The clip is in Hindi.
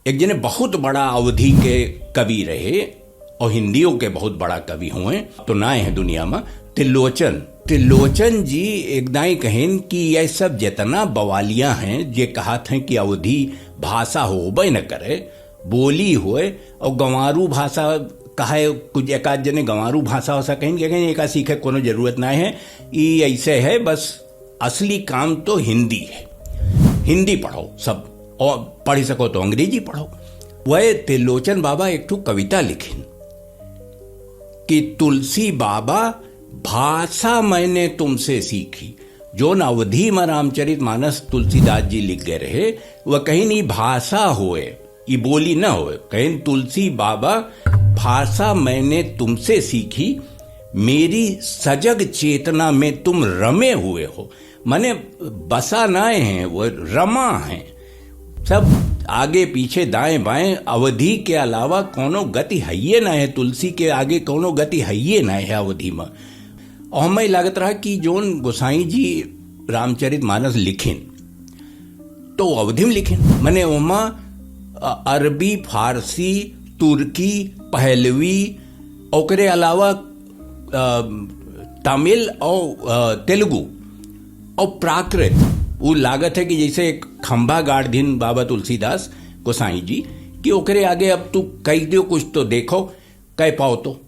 एक जने बहुत बड़ा अवधि के कवि रहे और हिंदियों के बहुत बड़ा कवि हुए तो ना है दुनिया में। त्रिलोचन जी एकदाई कहें कि यह सब जितना बवालियां हैं ये कहा थे कि अवधि भाषा होबे न करे, बोली होए और गंवारू भाषा कहे। कुछ एक आध जने गंवारू भाषा हो सकेंगे एक सीखे कोनो जरूरत ना है, ये ऐसे है बस असली काम तो हिंदी है। हिंदी पढ़ो सब, और पढ़ सको तो अंग्रेजी पढ़ो। वह त्रिलोचन बाबा एक ठो कविता लिखिन कि तुलसी बाबा भाषा मैंने तुमसे सीखी। जो न अवधि में रामचरित मानस तुलसीदास जी लिख गए रहे, वह कहीं नहीं भाषा होए, ये बोली न होए। कहीं तुलसी बाबा भाषा मैंने तुमसे सीखी, मेरी सजग चेतना में तुम रमे हुए हो। माने बसा नाए हैं, वो रमा हैं, सब आगे पीछे दाएं बाएं। अवधि के अलावा कोनो गति है ना है, तुलसी के आगे कोनो गति है ना है अवधि में। और हमें लागत रहा कि जोन गोसाई जी रामचरित मानस लिखिन तो अवधि में लिखिन। मने ओमा अरबी, फारसी, तुर्की, पहलवी, ओकरे अलावा तमिल और तेलुगु और प्राकृत। वो लागत है कि जैसे एक खंभा गाड़ दिन बाबा तुलसीदास गोसाई जी कि ओकरे आगे अब तू कह दियो कुछ तो देखो कह पाओ तो।